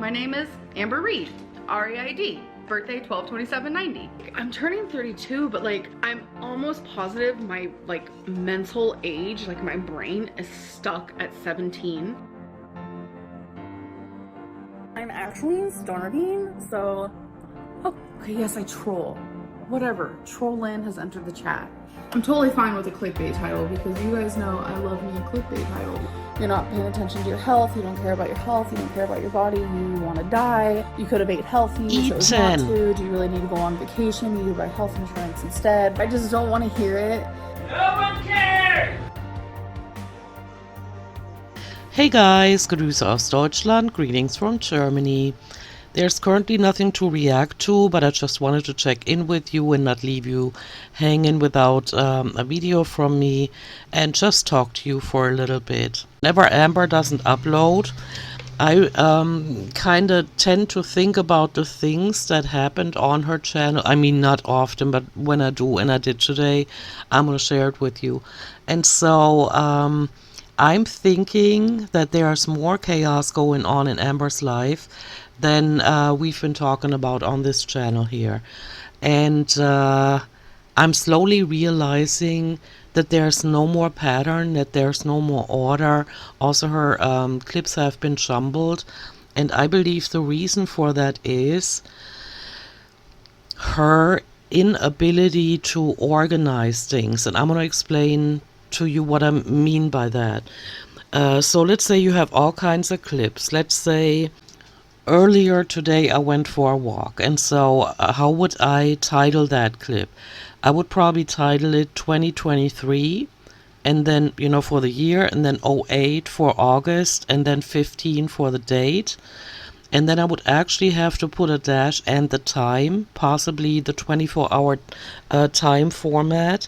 My name is Amber Reed, R-E-I-D, birthday 12/27/90. I'm turning 32, but like I'm almost positive my like mental age, like my brain is stuck at 17. I'm actually starving, so okay, yes, I troll. Whatever, Trollin has entered the chat. I'm totally fine with a clickbait title because you guys know I love me a clickbait title. You're not paying attention to your health, you don't care about your health, you don't care about your body, you want to die, you could have ate healthy, you chose not to, do you really need to go on vacation, you need to buy health insurance instead. I just don't want to hear it. No one cares! Hey guys, Grüße aus Deutschland, greetings from Germany. There's currently nothing to react to, but I just wanted to check in with you and not leave you hanging without a video from me and just talk to you for a little bit. Whenever Amber doesn't upload, I kind of tend to think about the things that happened on her channel. I mean, not often, but when I do, and I did today, I'm going to share it with you. And so I'm thinking that there's more chaos going on in Amber's life than we've been talking about on this channel here. And I'm slowly realizing that there's no more pattern, that there's no more order. Also, her clips have been jumbled. And I believe the reason for that is her inability to organize things. And I'm going to explain to you what I mean by that. So let's say you have all kinds of clips. Let's say earlier today I went for a walk, and so how would I title that clip? I would probably title it 2023, and then, you know, for the year, and then 08 for August, and then 15 for the date. And then I would actually have to put a dash and the time, possibly the 24-hour time format,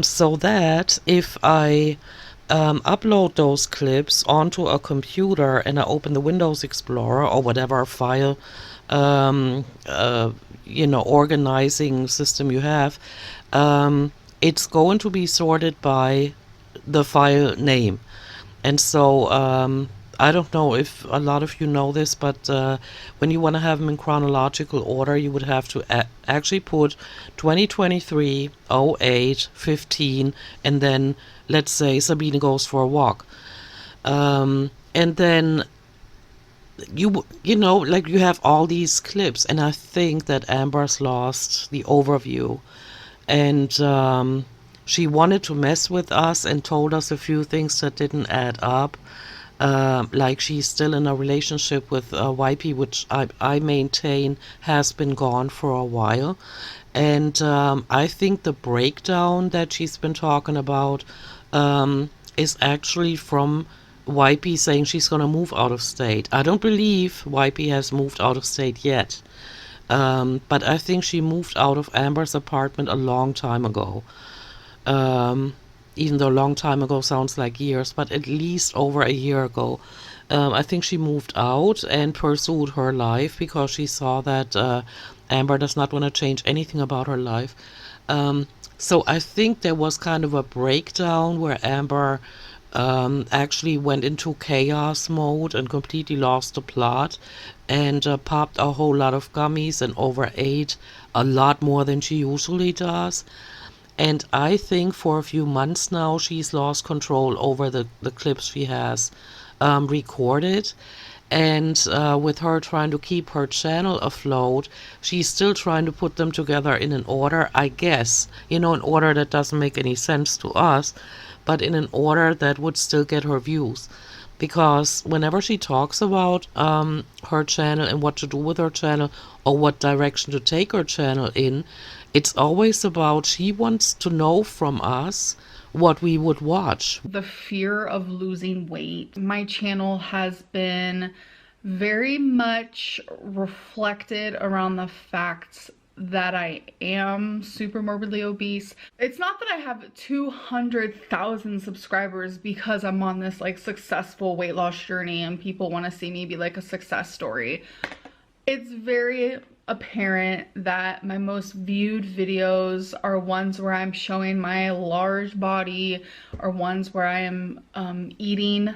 so that if I upload those clips onto a computer and I open the Windows Explorer or whatever file you know, organizing system you have, it's going to be sorted by the file name. And so I don't know if a lot of you know this, but when you want to have them in chronological order, you would have to actually put 2023, 08, 15, and then let's say Sabine goes for a walk. And then you know, like you have all these clips, and I think that Amber's lost the overview. And she wanted to mess with us and told us a few things that didn't add up. Like she's still in a relationship with YP, which I maintain has been gone for a while. And I think the breakdown that she's been talking about is actually from YP saying she's going to move out of state. I don't believe YP has moved out of state yet. But I think she moved out of Amber's apartment a long time ago. Even though a long time ago sounds like years, but at least over a year ago. I think she moved out and pursued her life because she saw that Amber does not want to change anything about her life. So I think there was kind of a breakdown where Amber actually went into chaos mode and completely lost the plot and popped a whole lot of gummies and overate a lot more than she usually does. And I think for a few months now, she's lost control over the clips she has recorded. And with her trying to keep her channel afloat, she's still trying to put them together in an order, I guess. You know, an order that doesn't make any sense to us, but in an order that would still get her views. Because whenever she talks about her channel and what to do with her channel or what direction to take her channel in, it's always about she wants to know from us what we would watch. The fear of losing weight. My channel has been very much reflected around the fact that I am super morbidly obese. It's not that I have 200,000 subscribers because I'm on this like successful weight loss journey and people want to see me be like a success story. It's very apparent that my most viewed videos are ones where I'm showing my large body or ones where I am eating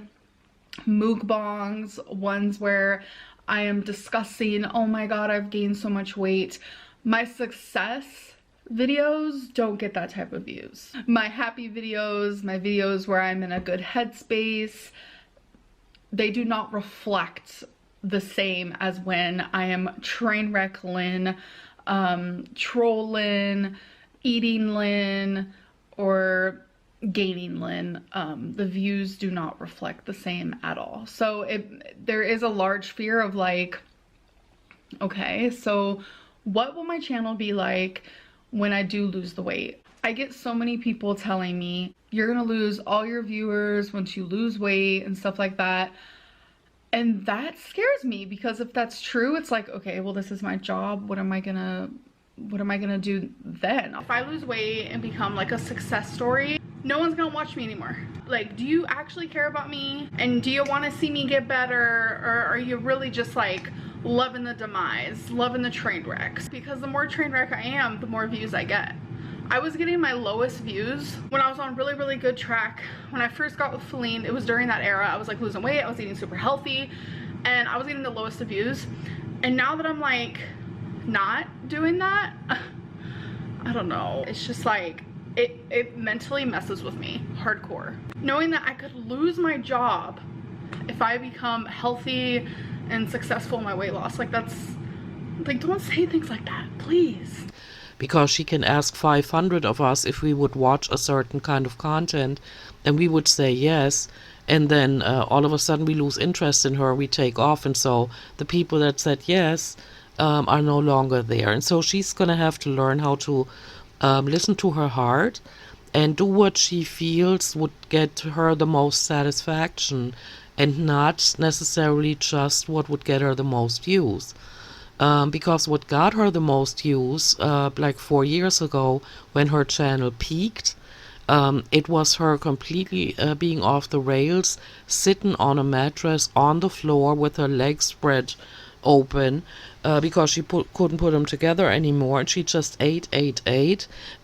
mukbangs, ones where I am discussing, oh my god, I've gained so much weight. My success videos don't get that type of views. My happy videos, my videos where I'm in a good headspace, they do not reflect the same as when I am train wreck Lynn, trolling, eating Lynn, or gaining Lynn. The views do not reflect the same at all. So there is a large fear of like, okay, so what will my channel be like when I do lose the weight? I get so many people telling me, you're gonna lose all your viewers once you lose weight and stuff like that. And that scares me, because if that's true, it's like, okay, well, this is my job. What am I gonna do then? If I lose weight and become like a success story, no one's gonna watch me anymore. Like, do you actually care about me? And do you want to see me get better? Or are you really just like loving the demise, loving the train wrecks? Because the more train wreck I am, the more views I get. I was getting my lowest views when I was on really good track. When I first got with Feline, it was during that era. I was like losing weight, I was eating super healthy, and I was getting the lowest of views. And now that I'm like not doing that, I don't know. It's just like, it mentally messes with me hardcore. Knowing that I could lose my job if I become healthy and successful in my weight loss, like that's, like, don't say things like that, please. Because she can ask 500 of us if we would watch a certain kind of content, and we would say yes, and then all of a sudden we lose interest in her, we take off, and so the people that said yes are no longer there. And so she's gonna have to learn how to listen to her heart and do what she feels would get her the most satisfaction, and not necessarily just what would get her the most views. Because what got her the most views, like 4 years ago when her channel peaked, it was her completely being off the rails, sitting on a mattress on the floor with her legs spread open, because she couldn't put them together anymore, and she just ate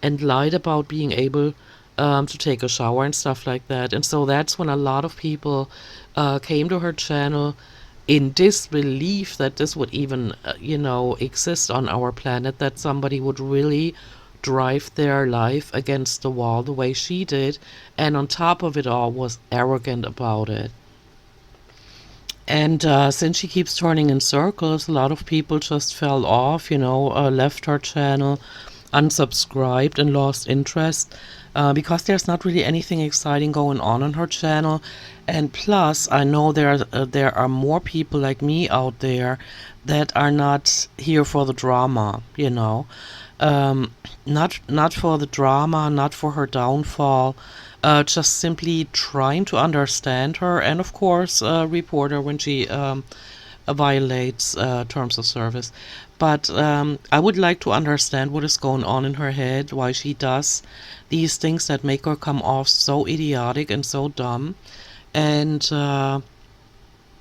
and lied about being able to take a shower and stuff like that. And so that's when a lot of people came to her channel in disbelief that this would even, exist on our planet, that somebody would really drive their life against the wall the way she did, and on top of it all was arrogant about it. And since she keeps turning in circles, a lot of people just fell off, left her channel, unsubscribed, and lost interest, because there's not really anything exciting going on her channel. And plus, I know there are more people like me out there that are not here for the drama, not for the drama, not for her downfall, just simply trying to understand her, and of course report her when she violates terms of service. But I would like to understand what is going on in her head, why she does these things that make her come off so idiotic and so dumb, and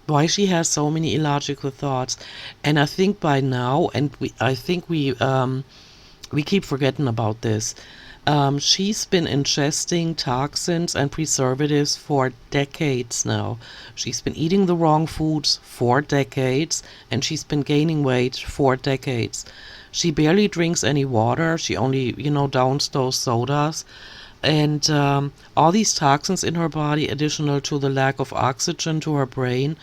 why she has so many illogical thoughts. And I think by now, and I think we keep forgetting about this, she's been ingesting toxins and preservatives for decades now. She's been eating the wrong foods for decades, and she's been gaining weight for decades. She barely drinks any water. She only, downs those sodas. And all these toxins in her body, additional to the lack of oxygen to her brain,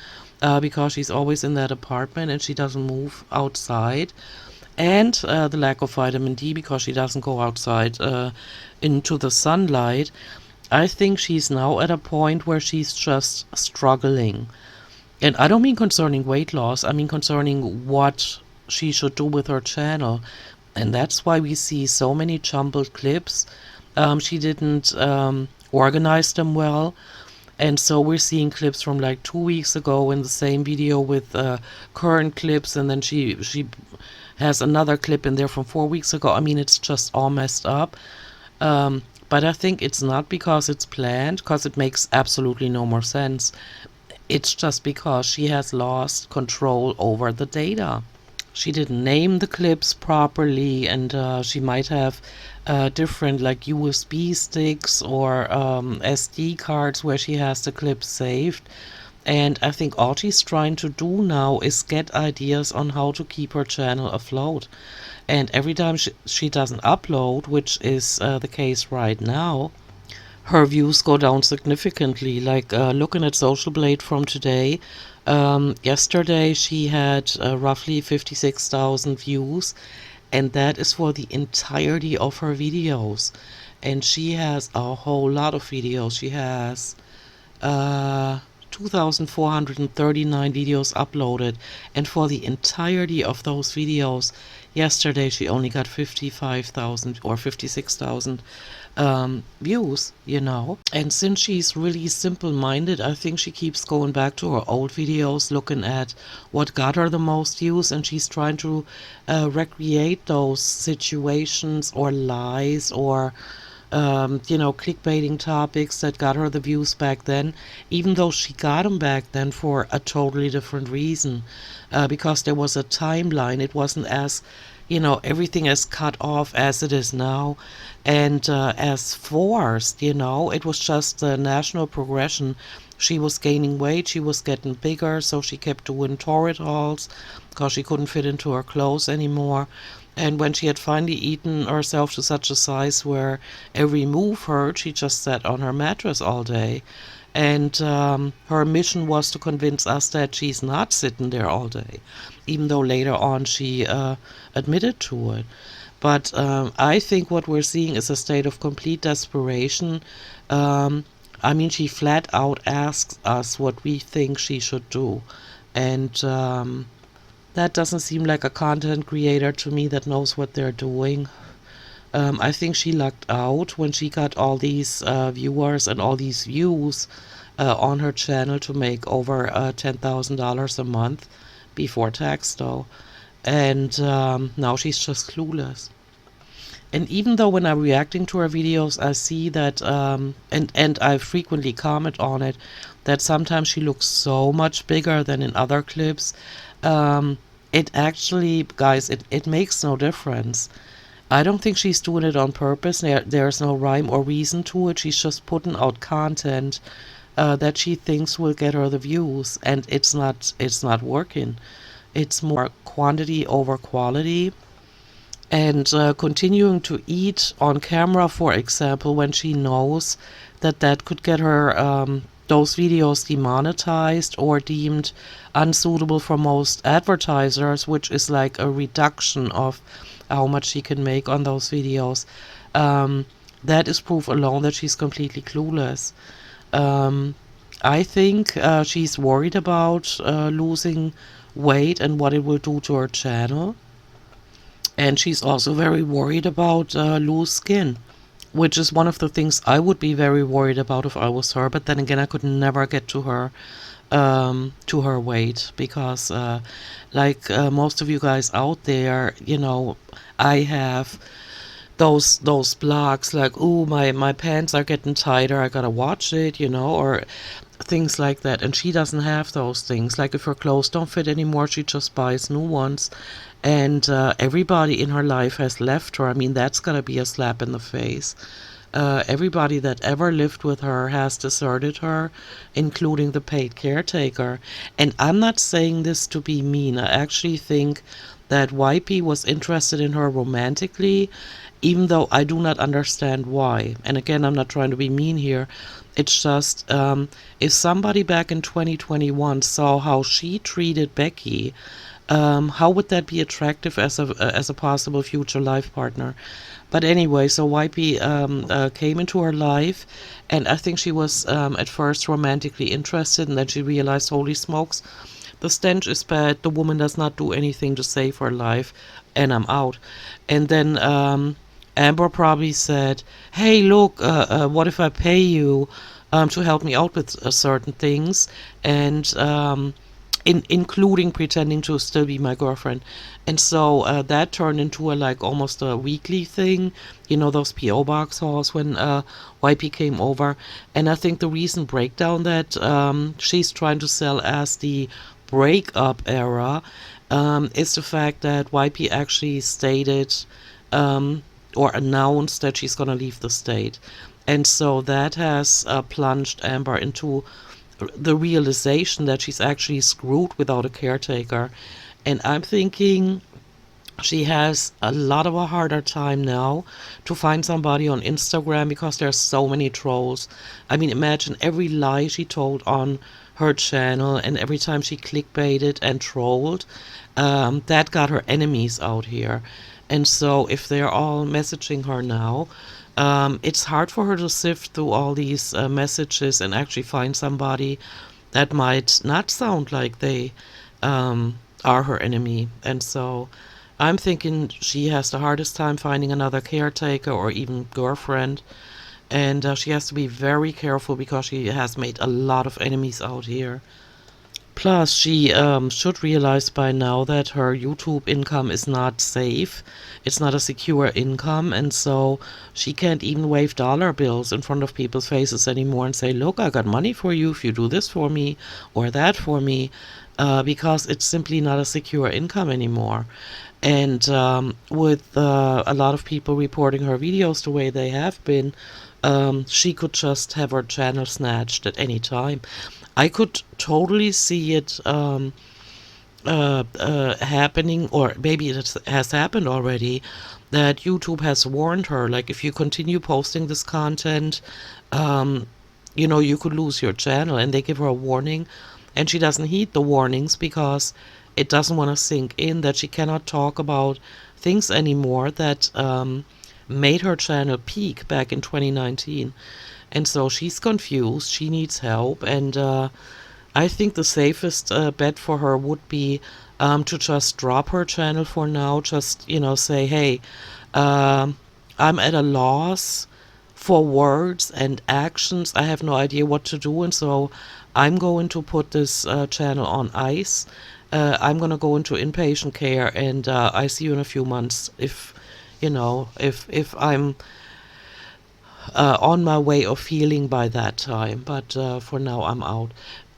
because she's always in that apartment and she doesn't move outside, and the lack of vitamin D because she doesn't go outside into the sunlight, I think she's now at a point where she's just struggling. And I don't mean concerning weight loss, I mean concerning what she should do with her channel. And that's why we see so many jumbled clips. She didn't organize them well. And so we're seeing clips from like 2 weeks ago in the same video with current clips, and then she has another clip in there from 4 weeks ago. I mean, it's just all messed up. But I think it's not because it's planned, because it makes absolutely no more sense. It's just because she has lost control over the data. She didn't name the clips properly, and she might have different like USB sticks or SD cards where she has the clips saved. And I think all she's trying to do now is get ideas on how to keep her channel afloat. And every time she doesn't upload, which is the case right now, her views go down significantly. Like looking at Social Blade from today, yesterday she had roughly 56,000 views, and that is for the entirety of her videos. And she has a whole lot of videos. She has 2,439 videos uploaded, and for the entirety of those videos, yesterday she only got 55,000 or 56,000 views, And since she's really simple-minded, I think she keeps going back to her old videos, looking at what got her the most views, and she's trying to recreate those situations or lies or clickbaiting topics that got her the views back then, even though she got them back then for a totally different reason, because there was a timeline. It wasn't as, everything as cut off as it is now, and as forced, it was just the national progression. She was gaining weight, she was getting bigger, so she kept doing torrid hauls because she couldn't fit into her clothes anymore. And when she had finally eaten herself to such a size where every move hurt, she just sat on her mattress all day. And her mission was to convince us that she's not sitting there all day, even though later on she admitted to it. But I think what we're seeing is a state of complete desperation. She flat out asks us what we think she should do. And that doesn't seem like a content creator to me that knows what they're doing. I think she lucked out when she got all these viewers and all these views on her channel to make over $10,000 a month before tax, though. And now she's just clueless. And even though when I'm reacting to her videos, I see that, and I frequently comment on it, that sometimes she looks so much bigger than in other clips. It actually, guys, it makes no difference. I don't think she's doing it on purpose. There's no rhyme or reason to it. She's just putting out content that she thinks will get her the views, and it's not working. It's more quantity over quality. And continuing to eat on camera, for example, when she knows that could get her those videos demonetized or deemed unsuitable for most advertisers, which is like a reduction of how much she can make on those videos. That is proof alone that she's completely clueless. I think she's worried about losing weight and what it will do to her channel. And she's also very worried about loose skin, which is one of the things I would be very worried about if I was her. But then again, I could never get to her weight because, most of you guys out there, I have those blogs like, ooh, my pants are getting tighter, I gotta watch it, or things like that. And she doesn't have those things. Like if her clothes don't fit anymore, she just buys new ones. And everybody in her life has left her. I mean, that's gonna be a slap in the face. Everybody that ever lived with her has deserted her, including the paid caretaker. And I'm not saying this to be mean. I actually think that YP was interested in her romantically, even though I do not understand why. And again, I'm not trying to be mean here. It's just, if somebody back in 2021 saw how she treated Becky, how would that be attractive as a possible future life partner? But anyway, so YP came into her life, and I think she was at first romantically interested, and then she realized, holy smokes, the stench is bad, the woman does not do anything to save her life, and I'm out. And then Amber probably said, hey, look, what if I pay you to help me out with certain things, and including pretending to still be my girlfriend. And so that turned into almost a weekly thing, those PO box hauls when YP came over. And I think the recent breakdown that she's trying to sell as the breakup era is the fact that YP actually stated or announced that she's going to leave the state. And so that has plunged Amber into the realization that she's actually screwed without a caretaker. And I'm thinking she has a lot of a harder time now to find somebody on Instagram because there's so many trolls. I mean, imagine every lie she told on her channel and every time she clickbaited and trolled, that got her enemies out here. And so if they're all messaging her now, it's hard for her to sift through all these messages and actually find somebody that might not sound like they are her enemy. And so I'm thinking she has the hardest time finding another caretaker or even girlfriend. And she has to be very careful because she has made a lot of enemies out here. Plus, she should realize by now that her YouTube income is not safe. It's not a secure income, and so she can't even wave dollar bills in front of people's faces anymore and say, look, I got money for you if you do this for me or that for me, because it's simply not a secure income anymore. And with a lot of people reporting her videos the way they have been, she could just have her channel snatched at any time. I could totally see it happening, or maybe it has happened already, that YouTube has warned her, like, if you continue posting this content, you could lose your channel, and they give her a warning, and she doesn't heed the warnings because it doesn't want to sink in that she cannot talk about things anymore that made her channel peak back in 2019. And so she's confused, she needs help, and I think the safest bet for her would be to just drop her channel for now, just, say, hey, I'm at a loss for words and actions. I have no idea what to do, and so I'm going to put this channel on ice. I'm going to go into inpatient care, and I see you in a few months if I'm on my way of healing by that time. But for now, I'm out.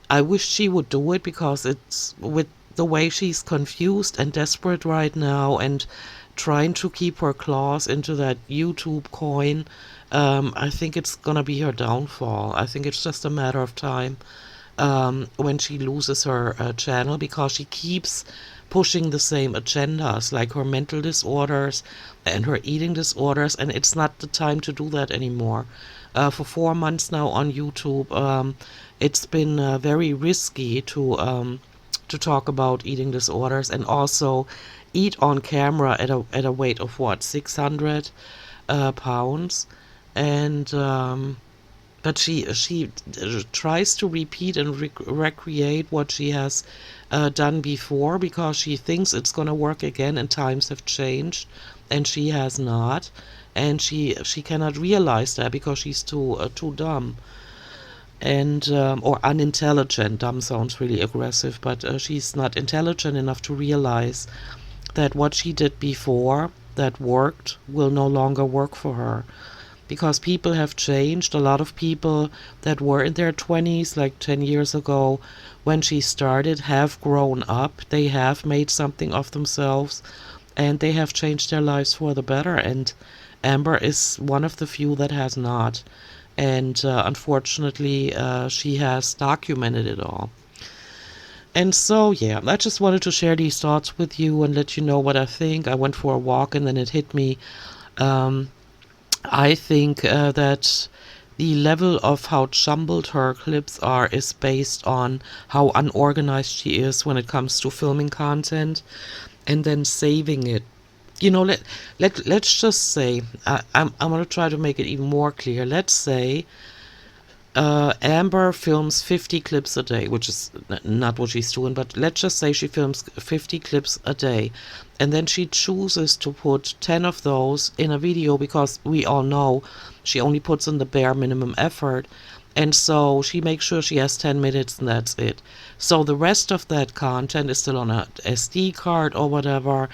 I wish she would do it because it's with the way she's confused and desperate right now and trying to keep her claws into that YouTube coin. I think it's going to be her downfall. I think it's just a matter of time when she loses her channel because she keeps pushing the same agendas, like her mental disorders and her eating disorders, and it's not the time to do that anymore. For 4 months now on YouTube, it's been very risky to talk about eating disorders and also eat on camera at a weight of what, 600 pounds, and but she tries to repeat and recreate what she has done before because she thinks it's going to work again, and times have changed, and she has not, and she cannot realize that because she's too dumb and or unintelligent. Dumb sounds really aggressive, but she's not intelligent enough to realize that what she did before that worked will no longer work for her. Because people have changed. A lot of people that were in their 20s, like 10 years ago, when she started, have grown up. They have made something of themselves, and they have changed their lives for the better. And Amber is one of the few that has not. And unfortunately, she has documented it all. And so, yeah, I just wanted to share these thoughts with you and let you know what I think. I went for a walk and then it hit me. I think that the level of how jumbled her clips are is based on how unorganized she is when it comes to filming content and then saving it. Let's just say, I'm going to try to make it even more clear. Let's say Amber films 50 clips a day, which is not what she's doing, but let's just say she films 50 clips a day. And then she chooses to put 10 of those in a video because we all know she only puts in the bare minimum effort. And so she makes sure she has 10 minutes and that's it. So the rest of that content is still on a SD card or whatever.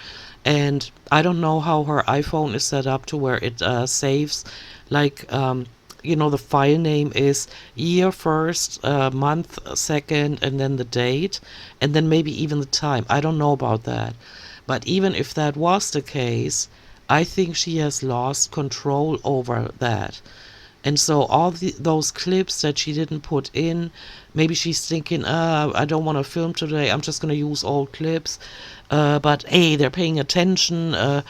And I don't know how her iPhone is set up to where it saves, like, the file name is year first, month second, and then the date, and then maybe even the time. I don't know about that. But even if that was the case, I think she has lost control over that. And so all those clips that she didn't put in, maybe she's thinking, I don't want to film today, I'm just going to use old clips. But hey, they're paying attention to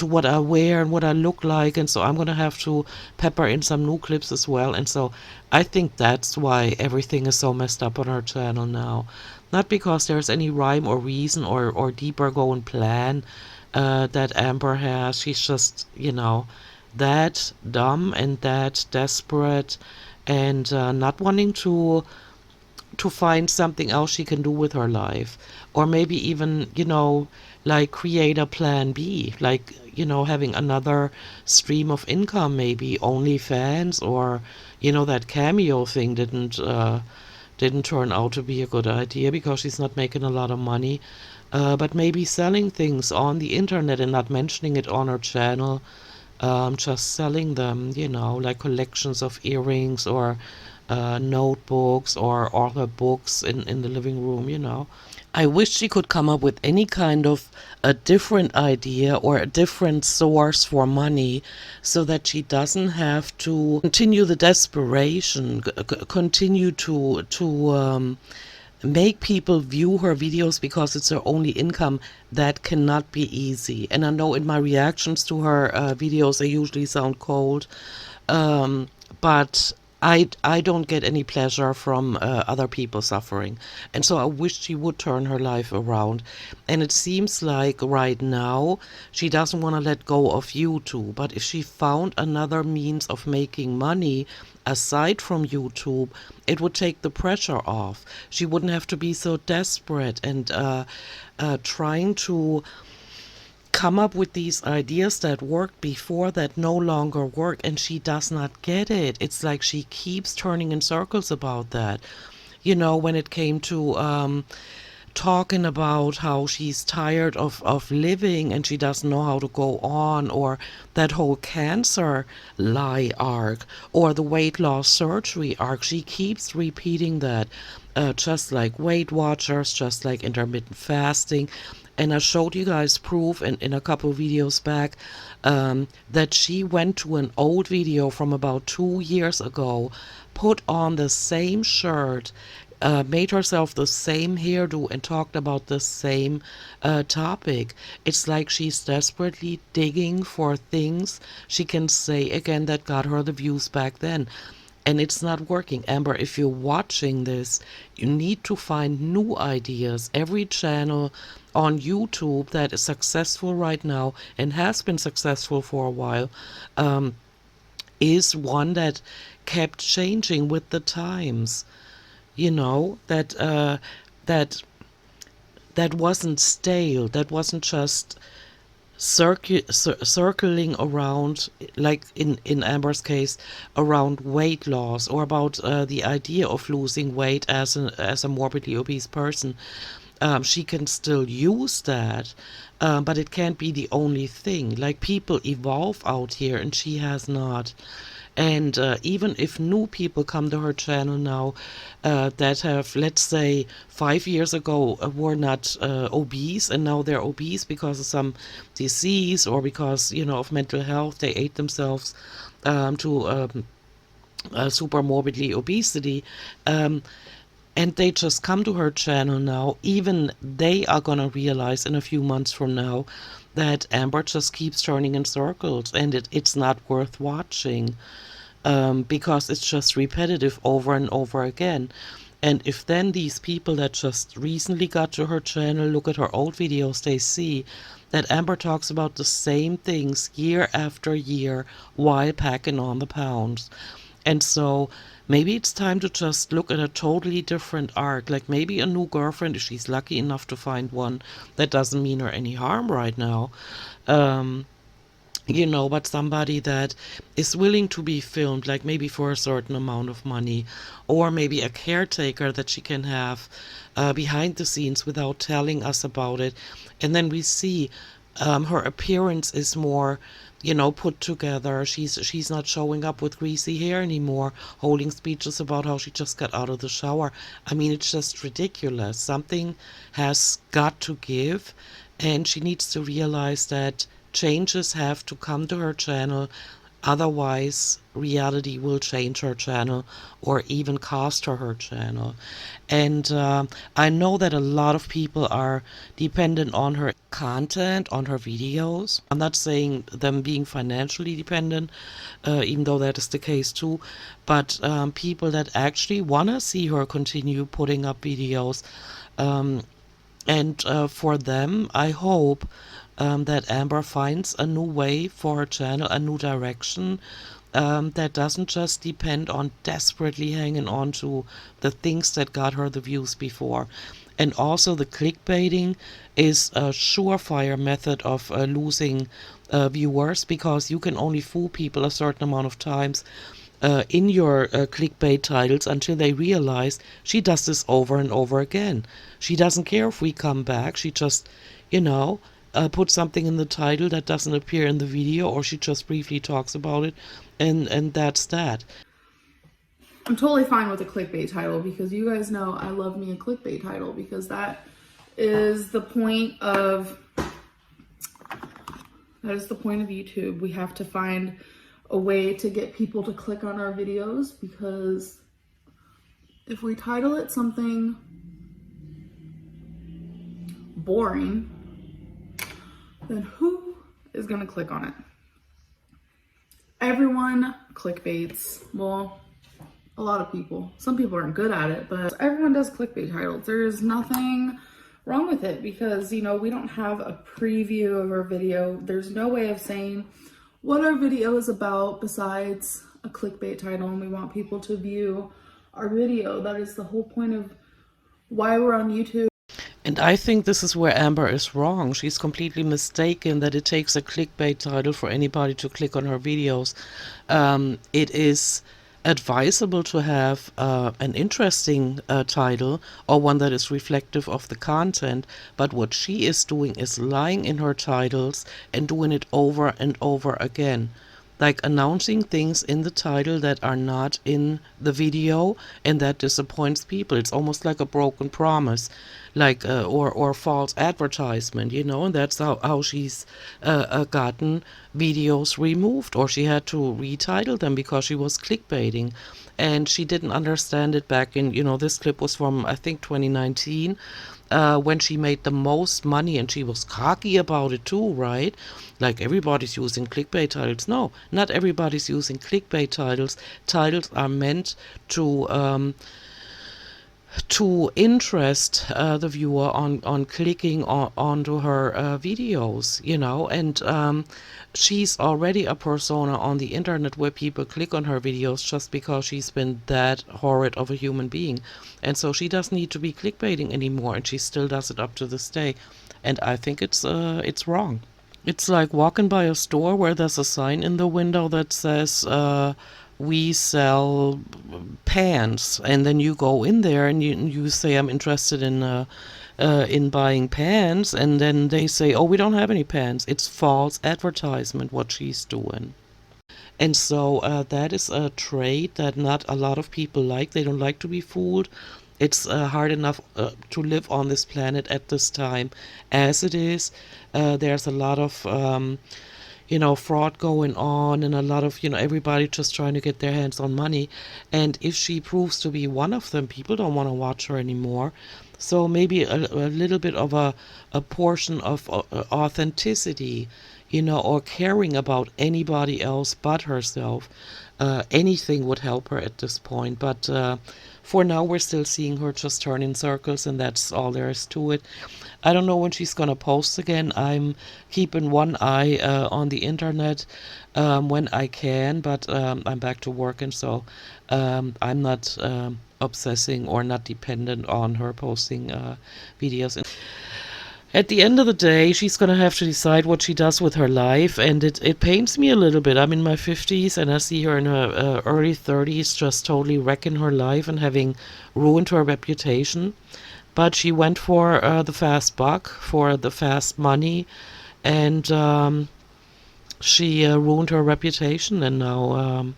what I wear and what I look like, and so I'm going to have to pepper in some new clips as well. And so I think that's why everything is so messed up on her channel now. Not because there's any rhyme or reason or deeper going plan that Amber has. She's just, that dumb and that desperate and not wanting to find something else she can do with her life, or maybe even like create a plan B, like having another stream of income, maybe OnlyFans, or that Cameo thing didn't turn out to be a good idea because she's not making a lot of money. But maybe selling things on the internet and not mentioning it on her channel, just selling them, like collections of earrings or notebooks or author books in the living room. I wish she could come up with any kind of a different idea or a different source for money so that she doesn't have to continue the desperation, continue to make people view her videos because it's her only income. That cannot be easy. And I know in my reactions to her videos, they usually sound cold, but I don't get any pleasure from other people suffering. And so I wish she would turn her life around. And it seems like right now she doesn't want to let go of YouTube. But if she found another means of making money aside from YouTube, it would take the pressure off. She wouldn't have to be so desperate and trying to come up with these ideas that worked before that no longer work, and she does not get it. It's like she keeps turning in circles about that. When it came to talking about how she's tired of living and she doesn't know how to go on, or that whole cancer lie arc, or the weight loss surgery arc. She keeps repeating that, just like Weight Watchers, just like intermittent fasting. And I showed you guys proof in a couple of videos back that she went to an old video from about 2 years ago, put on the same shirt, made herself the same hairdo, and talked about the same topic. It's like she's desperately digging for things she can say again that got her the views back then. And it's not working. Amber, if you're watching this, you need to find new ideas. Every channel on YouTube that is successful right now and has been successful for a while is one that kept changing with the times. That wasn't stale. That wasn't just circling around, like in Amber's case, around weight loss, or about the idea of losing weight as a morbidly obese person. She can still use that, but it can't be the only thing. Like, people evolve out here and she has not. And even if new people come to her channel now that have, let's say, 5 years ago were not obese, and now they're obese because of some disease or because, of mental health, they ate themselves to super morbidly obesity, and they just come to her channel now, even they are going to realize in a few months from now that Amber just keeps turning in circles, and it's not worth watching. Because it's just repetitive over and over again. And if then these people that just recently got to her channel look at her old videos, they see that Amber talks about the same things year after year while packing on the pounds. And so maybe it's time to just look at a totally different arc, like maybe a new girlfriend, if she's lucky enough to find one. That doesn't mean her any harm right now. But somebody that is willing to be filmed, like maybe for a certain amount of money, or maybe a caretaker that she can have behind the scenes without telling us about it. And then we see her appearance is more, put together. She's not showing up with greasy hair anymore, holding speeches about how she just got out of the shower. I mean, it's just ridiculous. Something has got to give, and she needs to realize that changes have to come to her channel Otherwise, reality will change her channel or even cost her her channel. And I know that a lot of people are dependent on her content, on her videos. I'm not saying them being financially dependent, even though that is the case too, but people that actually want to see her continue putting up videos. Um, and for them, I hope that Amber finds a new way for her channel, a new direction that doesn't just depend on desperately hanging on to the things that got her the views before. And also, the clickbaiting is a surefire method of losing viewers, because you can only fool people a certain amount of times in your clickbait titles until they realize she does this over and over again. She doesn't care if we come back. She just, you know, put something in the title that doesn't appear in the video, or she just briefly talks about it, and that's that. I'm totally fine with a clickbait title, because you guys know I love me a clickbait title, because that is the point of YouTube. We have to find a way to get people to click on our videos, because if we title it something boring, then who is going to click on it? Everyone clickbaits. Well, a lot of people. Some people aren't good at it, but everyone does clickbait titles. There's nothing wrong with it, because, you know, we don't have a preview of our video. There's no way of saying what our video is about besides a clickbait title, and we want people to view our video. That is the whole point of why we're on YouTube. And I think this is where Amber is wrong. She's completely mistaken that it takes a clickbait title for anybody to click on her videos. It is advisable to have an interesting title, or one that is reflective of the content, but what she is doing is lying in her titles and doing it over and over again, like announcing things in the title that are not in the video, and that disappoints people. It's almost like a broken promise, like or false advertisement, you know. And that's how she's gotten videos removed, or she had to retitle them because she was clickbaiting, and she didn't understand it back in, you know, this clip was from, I think, 2019, when she made the most money, and she was cocky about it too, right? Like, everybody's using clickbait titles. No, not everybody's using clickbait titles. Titles are meant to interest the viewer on clicking onto her videos, you know. And she's already a persona on the internet where people click on her videos just because she's been that horrid of a human being. And so she doesn't need to be clickbaiting anymore, and she still does it up to this day. And I think it's wrong. It's like walking by a store where there's a sign in the window that says, we sell pants, and then you go in there and you say, I'm interested in buying pants, and then they say, oh, we don't have any pants. It's false advertisement what she's doing. And so that is a trait that not a lot of people like. They don't like to be fooled. It's hard enough to live on this planet at this time as it is. There's a lot of fraud going on, and a lot of, everybody just trying to get their hands on money. And if she proves to be one of them, people don't want to watch her anymore. So maybe a little bit of a portion of authenticity, or caring about anybody else but herself. Anything would help her at this point. But for now, we're still seeing her just turn in circles, and that's all there is to it. I don't know when she's going to post again. I'm keeping one eye on the internet when I can, but I'm back to work, and so I'm not obsessing or not dependent on her posting videos. At the end of the day, she's going to have to decide what she does with her life, and it pains me a little bit. I'm in my 50s, and I see her in her early 30s just totally wrecking her life and having ruined her reputation. But she went for the fast buck, for the fast money, and she ruined her reputation, and now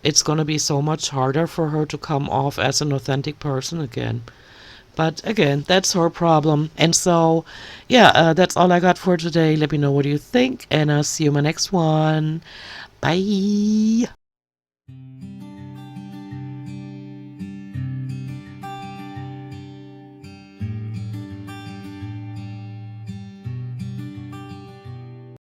it's going to be so much harder for her to come off as an authentic person again. But again, that's her problem. And so, yeah, that's all I got for today. Let me know what you think, and I'll see you in my next one. Bye. Bye.